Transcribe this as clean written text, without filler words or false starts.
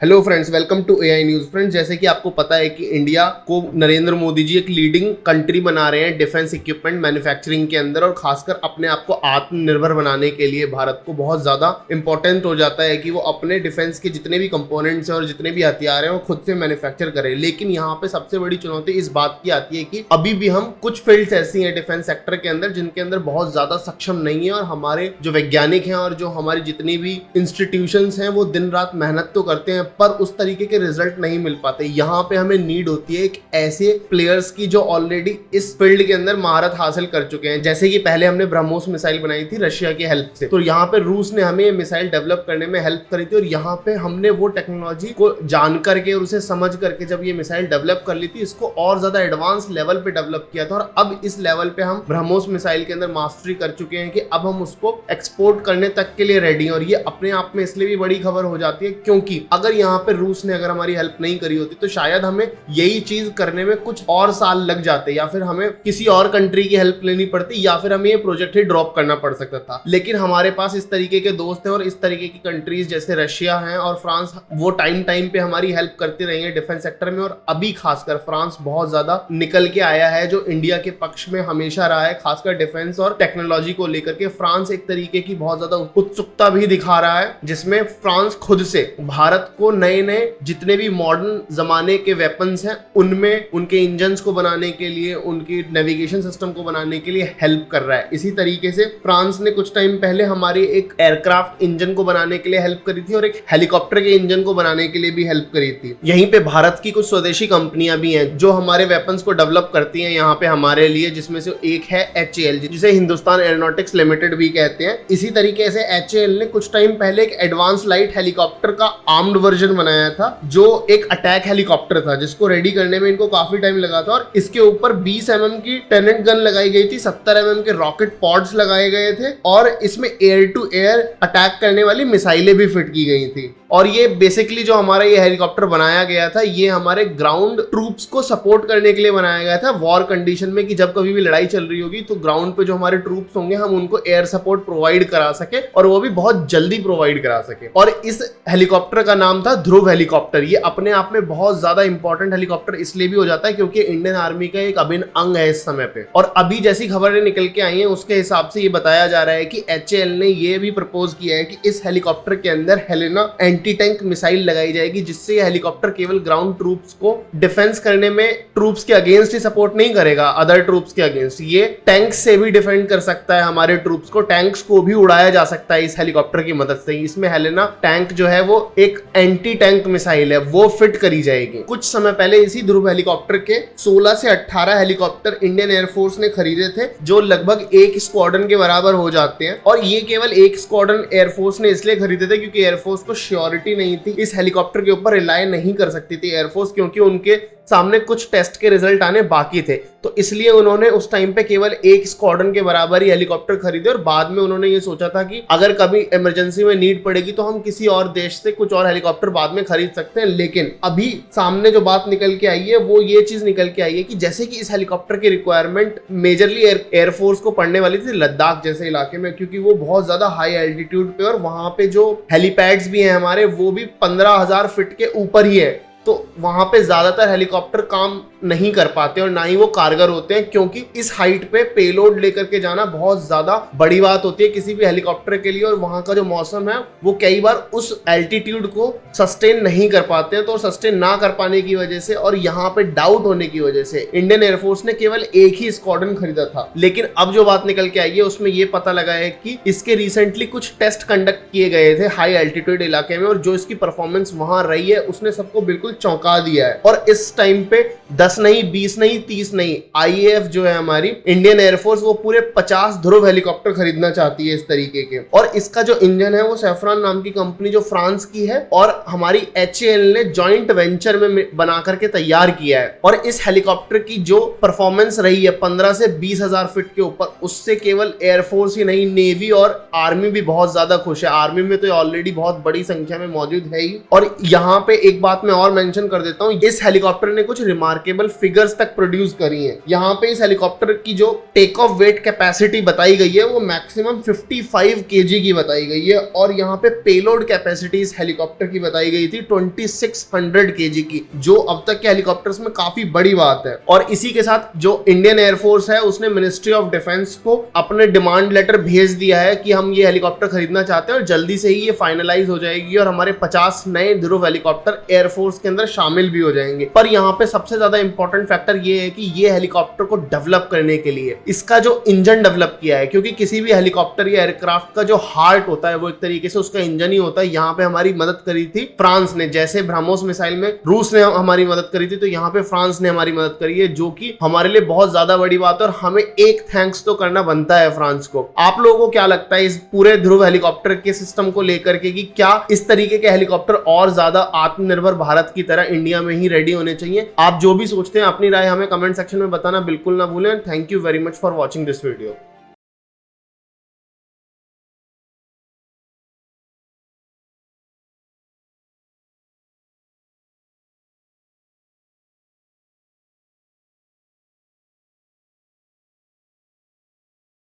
Hello friends, welcome to AI news. Friends, जैसे कि आपको पता है कि इंडिया को नरेंद्र मोदी जी एक लीडिंग कंट्री बना रहे हैं डिफेंस इक्विपमेंट मैन्युफैक्चरिंग के अंदर, और खासकर अपने आप को आत्मनिर्भर बनाने के लिए भारत को बहुत ज्यादा इंपॉर्टेंट हो जाता है कि वो अपने डिफेंस के जितने भी कंपोनेंट्स हैं और जितने भी हथियार हैं वो खुद से मैन्युफैक्चर करें। लेकिन यहाँ पे सबसे बड़ी चुनौती इस बात की आती है कि अभी भी हम कुछ फील्ड्स ऐसी हैं डिफेंस सेक्टर के अंदर जिनके अंदर बहुत ज्यादा सक्षम नहीं है, और हमारे जो वैज्ञानिक हैं और जो हमारी जितनी भी इंस्टीट्यूशंस हैं वो दिन रात मेहनत तो करते हैं पर उस तरीके के रिजल्ट नहीं मिल पाते। यहाँ पे हमें नीड होती है एक ऐसे प्लेयर्स की जो ऑलरेडी इस फील्ड के अंदर महारत हासिल कर चुके हैं। जैसे कि पहले हमने ब्रह्मोस मिसाइल बनाई थी रशिया की हेल्प से, तो यहाँ पे रूस ने हमें ये मिसाइल डेवलप करने में हेल्प करी थी, और यहाँ पे हमने वो टेक्नोलॉजी को जान करके और उसे समझ करके जब ये मिसाइल डेवलप कर ली थी, इसको और ज्यादा एडवांस लेवल पे डेवलप किया था, और अब इस लेवल पे हम ब्रह्मोस मिसाइल के अंदर मास्टरी कर चुके हैं कि अब हम उसको एक्सपोर्ट करने तक के लिए रेडी हैं। और ये अपने आप में इसलिए भी बड़ी खबर हो जाती है क्योंकि अगर यहाँ पे रूस ने अगर हमारी हेल्प नहीं करी होती तो शायद हमें यही चीज करने में कुछ और साल लग जाते, या फिर हमें किसी और कंट्री की हेल्प लेनी पड़ती, या फिर हमें ये प्रोजेक्ट ही ड्रॉप करना पड़ सकता था। लेकिन हमारे पास इस तरीके के दोस्त हैं और इस तरीके की कंट्रीज जैसे रशिया हैं और फ्रांस, वो टाइम पे हमारी हेल्प करते रहे हैं डिफेंस सेक्टर में। और अभी खासकर फ्रांस बहुत ज्यादा निकल के आया है, जो इंडिया के पक्ष में हमेशा रहा है, खासकर डिफेंस और टेक्नोलॉजी को लेकर के। फ्रांस एक तरीके की बहुत ज्यादा उत्सुकता भी दिखा रहा है, जिसमें फ्रांस खुद से भारत को नए नए जितने भी मॉडर्न जमाने के वेपन्स हैं उनमें उनके इंजन्स को बनाने के लिए, उनकी नेविगेशन सिस्टम को बनाने के लिए हेल्प कर रहा है। इसी तरीके से फ्रांस ने कुछ टाइम पहले हमारी एक एयरक्राफ्ट इंजन को बनाने के लिए हेल्प करी थी, और एक हेलीकॉप्टर के इंजन को बनाने के लिए भी हेल्प करी थी। यहीं पे भारत की कुछ स्वदेशी कंपनियां भी हैं जो हमारे वेपन्स को डेवलप करती हैं यहाँ पे हमारे लिए, जिसमें से एक है HAL, जिसे हिंदुस्तान एरोनॉटिक्स लिमिटेड भी कहते हैं। इसी तरीके से HAL ने कुछ टाइम पहले एक एडवांस लाइट हेलीकॉप्टर का आर्म्ड वर्जन बनाया था, जो एक अटैक हेलीकॉप्टर था, जिसको रेडी करने में इनको काफी टाइम लगा था। और इसके ऊपर 20 mm की टेनेंट गन लगाई गई थी, 70 mm के रॉकेट पॉड्स लगाए गए थे, और इसमें एयर टू एयर अटैक करने वाली मिसाइलें भी फिट की गई थी। और ये बेसिकली जो हमारा ये हेलीकॉप्टर बनाया गया था, ये हमारे ग्राउंड ट्रूप्स को सपोर्ट करने के लिए बनाया गया था वॉर कंडीशन में, कि जब कभी भी लड़ाई चल रही होगी तो ग्राउंड पे जो हमारे ट्रूप्स होंगे हम उनको एयर सपोर्ट प्रोवाइड करा सके, और वो भी बहुत जल्दी प्रोवाइड करा सके। और इस हेलीकॉप्टर का नाम था ध्रुव हेलीकॉप्टर। ये अपने आप में बहुत ज्यादा इंपॉर्टेंट हेलीकॉप्टर इसलिए भी हो जाता है क्योंकि इंडियन आर्मी का एक अभिन्न अंग है इस समय पे। और अभी जैसी खबरें निकल के आई हैं उसके हिसाब से ये बताया जा रहा है कि HAL ने ये भी प्रपोज किया है कि इस हेलीकॉप्टर के अंदर हेलेना एंटी टैंक मिसाइल लगाई जाएगी, जिससे ये हेलीकॉप्टर केवल ग्राउंड ट्रूप्स को डिफेंस करने में ट्रूप्स के अगेंस्ट ही सपोर्ट नहीं करेगा, अदर ट्रूप्स के अगेंस्ट। ये टैंक से भी डिफेंड कर सकता है हमारे ट्रूप्स को, टैंक्स को भी उड़ाया जा सकता है इस हेलीकॉप्टर की मदद से। इसमें हेलेना टैंक जो है वो एक एंटी टैंक मिसाइल है, वो फिट करी जाएगी। कुछ समय पहले इसी ध्रुव हेलीकॉप्टर के 16 से 18 हेलीकॉप्टर इंडियन एयरफोर्स ने खरीदे थे, जो लगभग एक स्क्वाड्रन के बराबर हो जाते हैं। और ये केवल एक स्क्वाड्रन एयरफोर्स ने इसलिए खरीदे थे क्योंकि एयरफोर्स को श्योरिटी नहीं थी, इस हेलीकॉप्टर के ऊपर रिलाय नहीं कर सकती थी एयरफोर्स, क्योंकि उनके सामने कुछ टेस्ट के रिजल्ट आने बाकी थे। तो इसलिए उन्होंने उस टाइम पे केवल एक स्क्वाड्रन के बराबर ही हेलीकॉप्टर खरीदे, और बाद में उन्होंने ये सोचा था कि अगर कभी इमरजेंसी में नीड पड़ेगी तो हम किसी और देश से कुछ और हेलीकॉप्टर बाद में खरीद सकते हैं। लेकिन अभी सामने जो बात निकल के आई है वो ये चीज निकल के आई है कि जैसे कि इस हेलीकॉप्टर की रिक्वायरमेंट मेजरली एयरफोर्स को पड़ने वाली थी लद्दाख जैसे इलाके में, क्योंकि वो बहुत ज्यादा हाई एल्टीट्यूड पे, और वहां पे जो हेलीपैड्स भी हैं हमारे वो भी 15,000 फीट के ऊपर ही है। तो वहां पे ज्यादातर हेलीकॉप्टर काम नहीं कर पाते और ना ही वो कारगर होते हैं, क्योंकि इस हाइट पे पेलोड लेकर के जाना बहुत ज्यादा बड़ी बात होती है किसी भी हेलीकॉप्टर के लिए। और वहां का जो मौसम है वो कई बार उस एल्टीट्यूड को सस्टेन नहीं कर पाते हैं। तो सस्टेन ना कर पाने की वजह से और यहाँ पे डाउट होने की वजह से इंडियन एयरफोर्स ने केवल एक ही स्क्वाड्रन खरीदा था। लेकिन अब जो बात निकल के आई है उसमें ये पता लगा है कि इसके रिसेंटली कुछ टेस्ट कंडक्ट किए गए थे हाई एल्टीट्यूड इलाके में, और जो इसकी परफॉर्मेंस वहां रही है उसने सबको बिल्कुल चौंका दिया है। और इस टाइम पे 10 नहीं, 20 नहीं, 30 नहीं, IAF जो है हमारी इंडियन एयरफोर्स, वो पूरे 50 ध्रुव हेलीकॉप्टर खरीदना चाहती है इस तरीके के। और इसका जो इंजन है वो सैफरन नाम की कंपनी जो फ्रांस की है और हमारी HAL ने जॉइंट वेंचर में बना करके तैयार किया है। और इस हेलीकॉप्टर की जो परफॉर्मेंस रही है 15 से 20,000 फीट के ऊपर, उससे केवल एयरफोर्स ही नहीं, नेवी और आर्मी भी बहुत ज्यादा खुश है। आर्मी में तो ऑलरेडी बहुत बड़ी संख्या में मौजूद है ही। और यहाँ पे एक बात मैं और मेंशन कर देता हूँ, इस हेलीकॉप्टर ने कुछ रिमार्केबल फिगर्स तक प्रोड्यूस करी हैं। यहाँ पे इस हेलीकॉप्टर की जो टेक ऑफ वेट कैपेसिटी बताई गई है वो मैक्सिमम 55 kg की बताई गई है, और यहाँ पे पेलोड कैपेसिटी इस हेलीकॉप्टर की बताई गई थी 2600 kg की, जो अब तक के हेलीकॉप्टर्स में काफी बड़ी बात है। और इसी के साथ जो इंडियन एयरफोर्स है उसने मिनिस्ट्री ऑफ डिफेंस को अपने डिमांड लेटर भेज दिया है कि हम ये हेलीकॉप्टर खरीदना चाहते हैं, और जल्दी से ही ये फाइनलाइज हो जाएगी और हमारे 50 नए ध्रुव हेलीकॉप्टर एयरफोर्स के अंदर शामिल भी हो जाएंगे। पर यहाँ पे सबसे ज्यादा इंपॉर्टेंट फैक्टर ये है कि ये हेलीकॉप्टर को डेवलप करने के लिए इसका जो इंजन डेवलप किया है, क्योंकि किसी भी हेलीकॉप्टर या एयरक्राफ्ट का जो हार्ट होता है वो एक तरीके से उसका इंजन ही होता है। यहाँ पे हमारी मदद करी थी फ्रांस ने, जैसे ब्रह्मोस मिसाइल में रूस ने हमारी मदद करी थी, तो यहाँ पे फ्रांस ने हमारी मदद करी है, जो कि हमारे लिए बहुत ज्यादा बड़ी बात है और हमें एक थैंक्स तो करना बनता है फ्रांस को। आप लोगों को क्या लगता है इस पूरे ध्रुव हेलीकॉप्टर के सिस्टम को लेकर के कि क्या इस तरीके के हेलीकॉप्टर और ज्यादा आत्मनिर्भर भारत की तरह इंडिया में ही रेडी होने चाहिए? आप जो भी सोचते हैं अपनी राय हमें कमेंट सेक्शन में बताना बिल्कुल ना भूलें। Thank you very much for watching this video.